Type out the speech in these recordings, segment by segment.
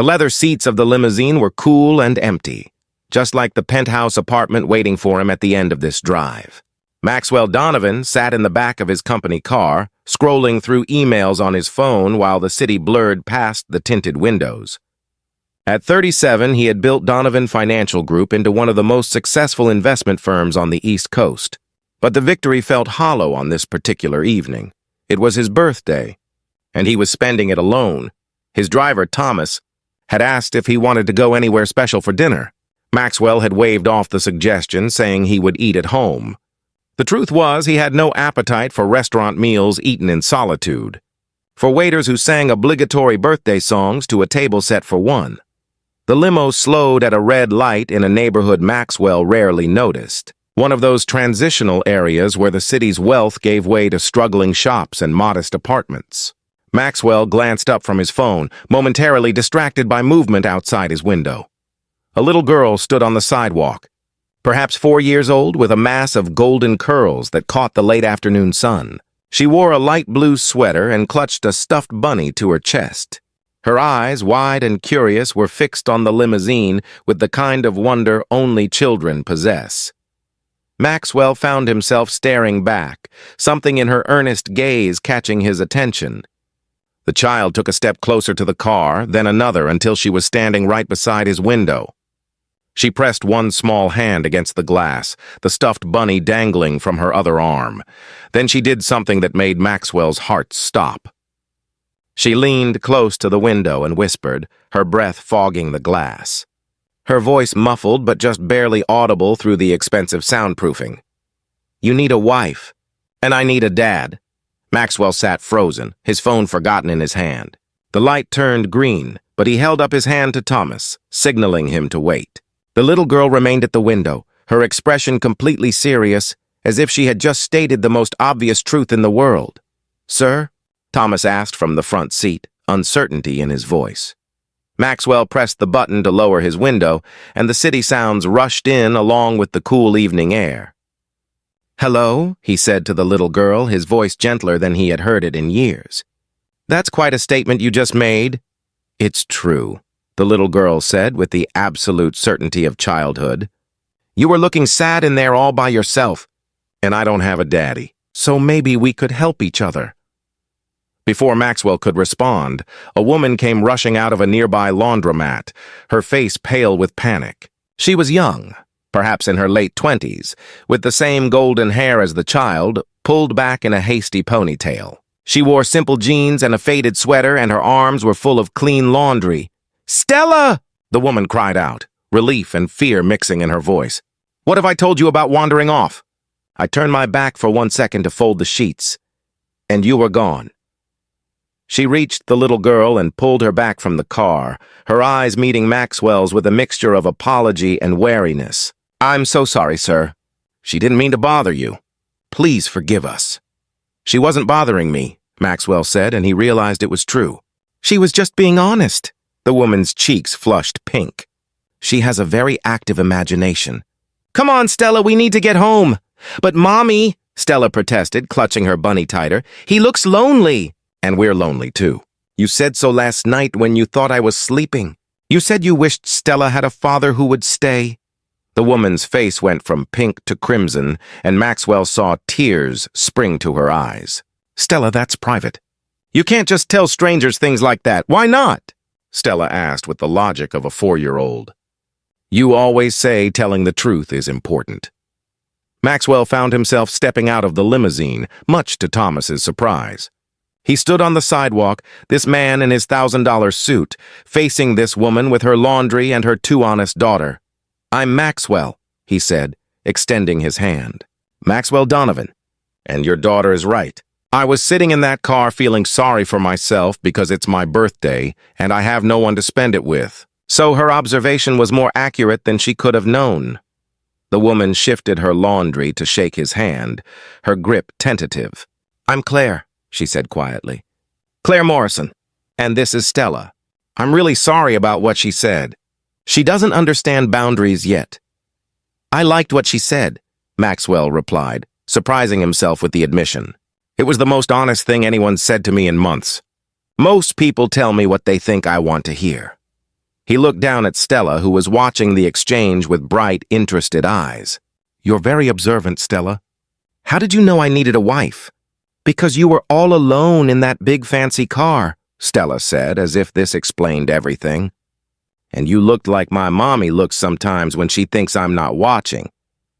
The leather seats of the limousine were cool and empty, just like the penthouse apartment waiting for him at the end of this drive. Maxwell Donovan sat in the back of his company car, scrolling through emails on his phone while the city blurred past the tinted windows. At 37, he had built Donovan Financial Group into one of the most successful investment firms on the East Coast. But the victory felt hollow on this particular evening. It was his birthday, and he was spending it alone. His driver, Thomas, had asked if he wanted to go anywhere special for dinner. Maxwell had waved off the suggestion, saying he would eat at home. The truth was, he had no appetite for restaurant meals eaten in solitude, for waiters who sang obligatory birthday songs to a table set for one. The limo slowed at a red light in a neighborhood Maxwell rarely noticed, one of those transitional areas where the city's wealth gave way to struggling shops and modest apartments. Maxwell glanced up from his phone, momentarily distracted by movement outside his window. A little girl stood on the sidewalk, perhaps 4 years old, with a mass of golden curls that caught the late afternoon sun. She wore a light blue sweater and clutched a stuffed bunny to her chest. Her eyes, wide and curious, were fixed on the limousine with the kind of wonder only children possess. Maxwell found himself staring back, something in her earnest gaze catching his attention. The child took a step closer to the car, then another, until she was standing right beside his window. She pressed one small hand against the glass, the stuffed bunny dangling from her other arm. Then she did something that made Maxwell's heart stop. She leaned close to the window and whispered, her breath fogging the glass. Her voice muffled but just barely audible through the expensive soundproofing. "You need a wife, and I need a dad." Maxwell sat frozen, his phone forgotten in his hand. The light turned green, but he held up his hand to Thomas, signaling him to wait. The little girl remained at the window, her expression completely serious, as if she had just stated the most obvious truth in the world. "Sir?" Thomas asked from the front seat, uncertainty in his voice. Maxwell pressed the button to lower his window, and the city sounds rushed in along with the cool evening air. "Hello," he said to the little girl, his voice gentler than he had heard it in years. "That's quite a statement you just made." "It's true," the little girl said with the absolute certainty of childhood. "You were looking sad in there all by yourself, and I don't have a daddy, so maybe we could help each other." Before Maxwell could respond, a woman came rushing out of a nearby laundromat, her face pale with panic. She was young, perhaps in her late 20s, with the same golden hair as the child, pulled back in a hasty ponytail. She wore simple jeans and a faded sweater, and her arms were full of clean laundry. "Stella!" the woman cried out, relief and fear mixing in her voice. "What have I told you about wandering off?" I turned my back for 1 second to fold the sheets, and you were gone. She reached the little girl and pulled her back from the car, her eyes meeting Maxwell's with a mixture of apology and wariness. "I'm so sorry, sir. She didn't mean to bother you. Please forgive us." "She wasn't bothering me," Maxwell said, and he realized it was true. "She was just being honest." The woman's cheeks flushed pink. "She has a very active imagination." "Come on, Stella, we need to get home." "But Mommy," Stella protested, clutching her bunny tighter, "he looks lonely." "And we're lonely, too. You said so last night when you thought I was sleeping. You said you wished Stella had a father who would stay." The woman's face went from pink to crimson, and Maxwell saw tears spring to her eyes. "Stella, that's private. You can't just tell strangers things like that. Why not?" Stella asked with the logic of a 4-year-old. "You always say telling the truth is important." Maxwell found himself stepping out of the limousine, much to Thomas's surprise. He stood on the sidewalk, this man in his $1,000 suit, facing this woman with her laundry and her 2 honest daughter. "I'm Maxwell," he said, extending his hand. "Maxwell Donovan. And your daughter is right. I was sitting in that car feeling sorry for myself because it's my birthday and I have no one to spend it with." So her observation was more accurate than she could have known. The woman shifted her laundry to shake his hand, her grip tentative. "I'm Claire," she said quietly. "Claire Morrison. And this is Stella. I'm really sorry about what she said. She doesn't understand boundaries yet." "I liked what she said," Maxwell replied, surprising himself with the admission. "It was the most honest thing anyone said to me in months. Most people tell me what they think I want to hear." He looked down at Stella, who was watching the exchange with bright, interested eyes. "You're very observant, Stella. How did you know I needed a wife?" "Because you were all alone in that big fancy car," Stella said, as if this explained everything. "And you looked like my mommy looks sometimes when she thinks I'm not watching.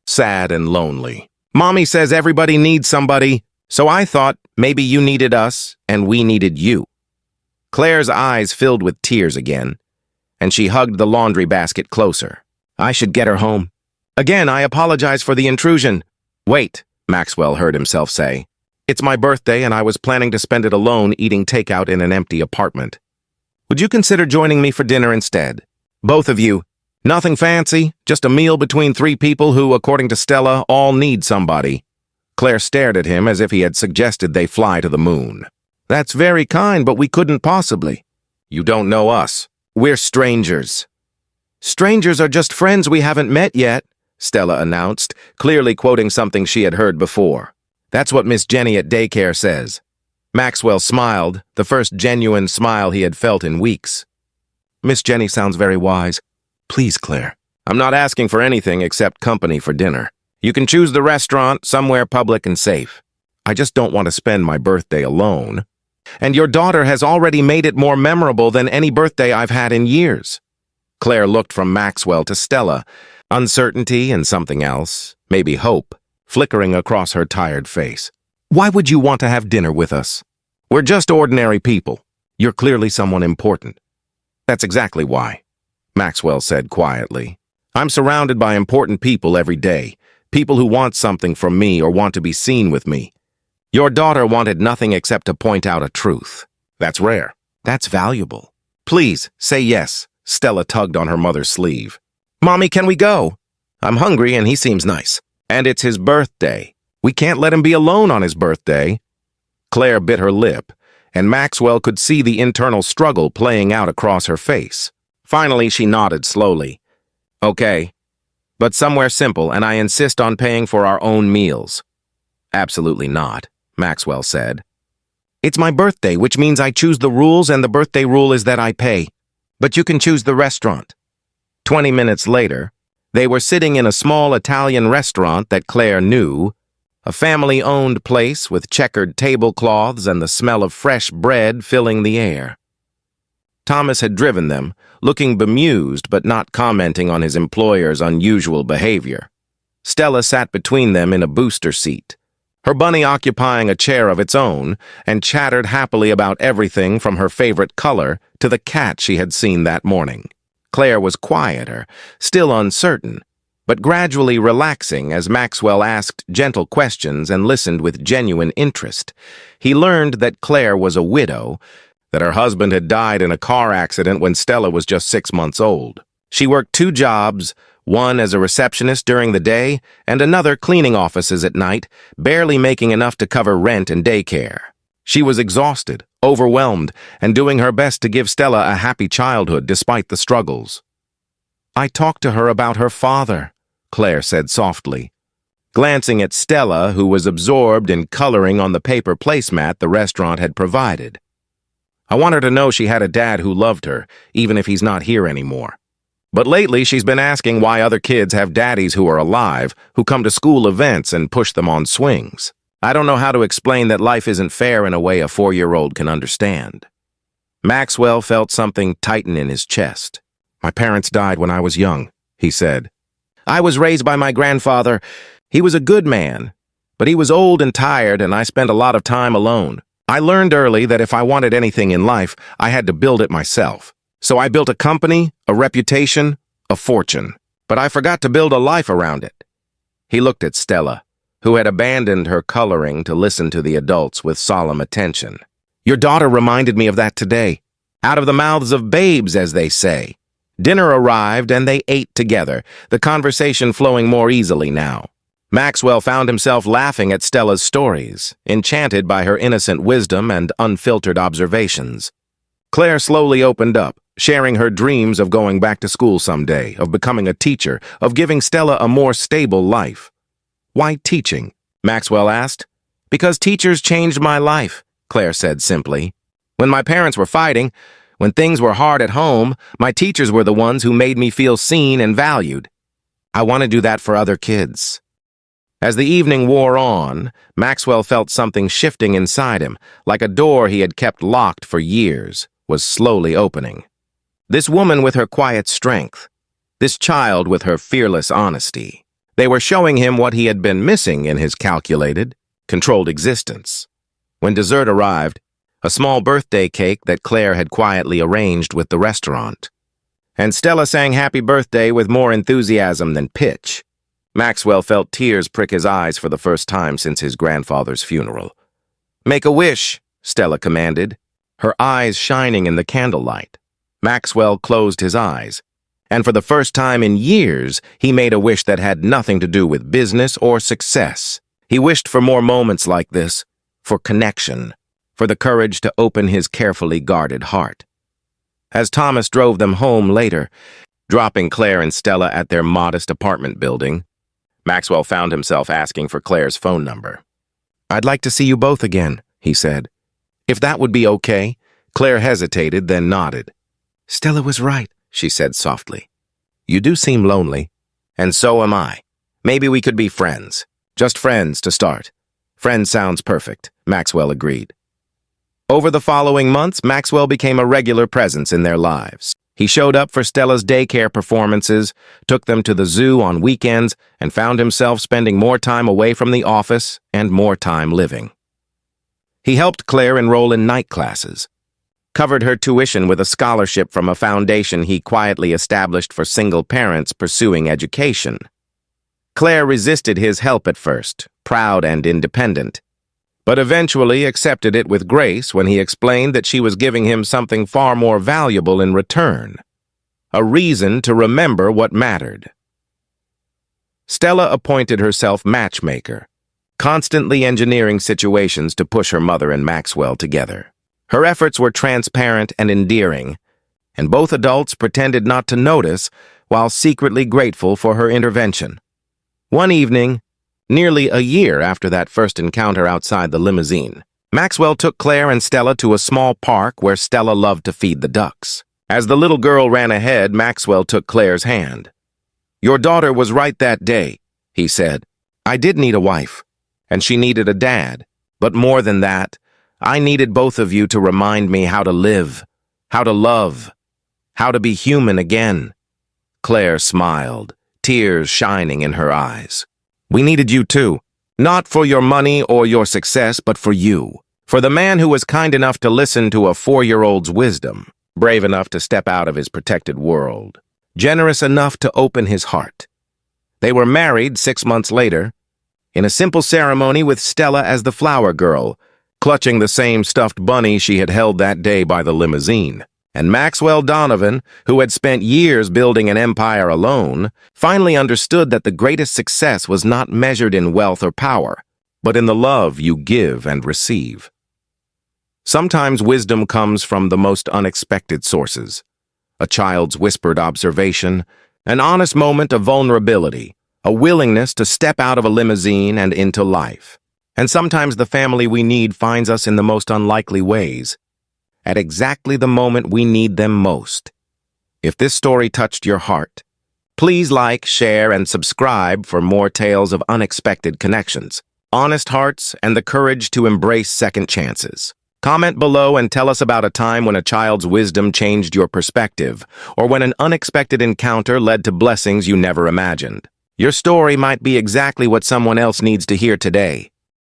Sad and lonely. Mommy says everybody needs somebody, so I thought maybe you needed us and we needed you." Claire's eyes filled with tears again, and she hugged the laundry basket closer. "I should get her home. Again, I apologize for the intrusion." "Wait," Maxwell heard himself say. "It's my birthday and I was planning to spend it alone eating takeout in an empty apartment. Would you consider joining me for dinner instead? Both of you. Nothing fancy, just a meal between 3 people who, according to Stella, all need somebody." Claire stared at him as if he had suggested they fly to the moon. "That's very kind, but we couldn't possibly." "You don't know us. We're strangers." "Strangers are just friends we haven't met yet," Stella announced, clearly quoting something she had heard before. "That's what Miss Jenny at daycare says." Maxwell smiled, the first genuine smile he had felt in weeks. "Miss Jenny sounds very wise. Please, Claire. I'm not asking for anything except company for dinner. You can choose the restaurant, somewhere public and safe. I just don't want to spend my birthday alone. And your daughter has already made it more memorable than any birthday I've had in years." Claire looked from Maxwell to Stella, uncertainty and something else, maybe hope, flickering across her tired face. "Why would you want to have dinner with us? We're just ordinary people. You're clearly someone important." "That's exactly why," Maxwell said quietly. "I'm surrounded by important people every day, people who want something from me or want to be seen with me. Your daughter wanted nothing except to point out a truth. That's rare. That's valuable. Please, say yes." Stella tugged on her mother's sleeve. "Mommy, can we go? I'm hungry and he seems nice. And it's his birthday. We can't let him be alone on his birthday." Claire bit her lip, and Maxwell could see the internal struggle playing out across her face. Finally, she nodded slowly. "Okay, but somewhere simple, and I insist on paying for our own meals." "Absolutely not," Maxwell said. "It's my birthday, which means I choose the rules, and the birthday rule is that I pay. But you can choose the restaurant." 20 minutes later, they were sitting in a small Italian restaurant that Claire knew, a family-owned place with checkered tablecloths and the smell of fresh bread filling the air. Thomas had driven them, looking bemused but not commenting on his employer's unusual behavior. Stella sat between them in a booster seat, her bunny occupying a chair of its own, and chattered happily about everything from her favorite color to the cat she had seen that morning. Claire was quieter, still uncertain, but gradually relaxing as Maxwell asked gentle questions and listened with genuine interest. He learned that Claire was a widow, that her husband had died in a car accident when Stella was just 6 months old. She worked 2 jobs, one as a receptionist during the day and another cleaning offices at night, barely making enough to cover rent and daycare. She was exhausted, overwhelmed, and doing her best to give Stella a happy childhood despite the struggles. "I talked to her about her father," Claire said softly, glancing at Stella, who was absorbed in coloring on the paper placemat the restaurant had provided. "I want her to know she had a dad who loved her, even if he's not here anymore. But lately she's been asking why other kids have daddies who are alive, who come to school events and push them on swings. I don't know how to explain that life isn't fair in a way a 4-year-old can understand." Maxwell felt something tighten in his chest. "My parents died when I was young," he said. "I was raised by my grandfather. He was a good man, but he was old and tired, and I spent a lot of time alone. I learned early that if I wanted anything in life, I had to build it myself. So I built a company, a reputation, a fortune. But I forgot to build a life around it." He looked at Stella, who had abandoned her coloring to listen to the adults with solemn attention. "Your daughter reminded me of that today. Out of the mouths of babes, as they say." Dinner arrived and they ate together, the conversation flowing more easily now. Maxwell found himself laughing at Stella's stories, enchanted by her innocent wisdom and unfiltered observations. Claire slowly opened up, sharing her dreams of going back to school someday, of becoming a teacher, of giving Stella a more stable life. "Why teaching?" Maxwell asked. "Because teachers changed my life," Claire said simply. "When my parents were fighting, When things were hard at home, my teachers were the ones who made me feel seen and valued. I want to do that for other kids." As the evening wore on, Maxwell felt something shifting inside him, like a door he had kept locked for years was slowly opening. This woman with her quiet strength, this child with her fearless honesty, they were showing him what he had been missing in his calculated, controlled existence. When dessert arrived, a small birthday cake that Claire had quietly arranged with the restaurant, and Stella sang happy birthday with more enthusiasm than pitch, Maxwell felt tears prick his eyes for the first time since his grandfather's funeral. "Make a wish," Stella commanded, her eyes shining in the candlelight. Maxwell closed his eyes, and for the first time in years, he made a wish that had nothing to do with business or success. He wished for more moments like this, for connection, for the courage to open his carefully guarded heart. As Thomas drove them home later, dropping Claire and Stella at their modest apartment building, Maxwell found himself asking for Claire's phone number. "I'd like to see you both again," he said. "If that would be okay." Claire hesitated, then nodded. "Stella was right," she said softly. "You do seem lonely, and so am I. Maybe we could be friends. Just friends to start." "Friends sounds perfect," Maxwell agreed. Over the following months, Maxwell became a regular presence in their lives. He showed up for Stella's daycare performances, took them to the zoo on weekends, and found himself spending more time away from the office and more time living. He helped Claire enroll in night classes, covered her tuition with a scholarship from a foundation he quietly established for single parents pursuing education. Claire resisted his help at first, proud and independent, but eventually accepted it with grace when he explained that she was giving him something far more valuable in return, a reason to remember what mattered. Stella appointed herself matchmaker, constantly engineering situations to push her mother and Maxwell together. Her efforts were transparent and endearing, and both adults pretended not to notice while secretly grateful for her intervention. One evening, nearly a year after that first encounter outside the limousine, Maxwell took Claire and Stella to a small park where Stella loved to feed the ducks. As the little girl ran ahead, Maxwell took Claire's hand. "Your daughter was right that day," he said. "I did need a wife, and she needed a dad. But more than that, I needed both of you to remind me how to live, how to love, how to be human again." Claire smiled, tears shining in her eyes. "We needed you too, not for your money or your success, but for you, for the man who was kind enough to listen to a 4-year-old's wisdom, brave enough to step out of his protected world, generous enough to open his heart." They were married 6 months later, in a simple ceremony with Stella as the flower girl, clutching the same stuffed bunny she had held that day by the limousine. And Maxwell Donovan, who had spent years building an empire alone, finally understood that the greatest success was not measured in wealth or power, but in the love you give and receive. Sometimes wisdom comes from the most unexpected sources: a child's whispered observation, an honest moment of vulnerability, a willingness to step out of a limousine and into life. And sometimes the family we need finds us in the most unlikely ways, at exactly the moment we need them most. If this story touched your heart, please like, share, and subscribe for more tales of unexpected connections, honest hearts, and the courage to embrace second chances. Comment below and tell us about a time when a child's wisdom changed your perspective, or when an unexpected encounter led to blessings you never imagined. Your story might be exactly what someone else needs to hear today.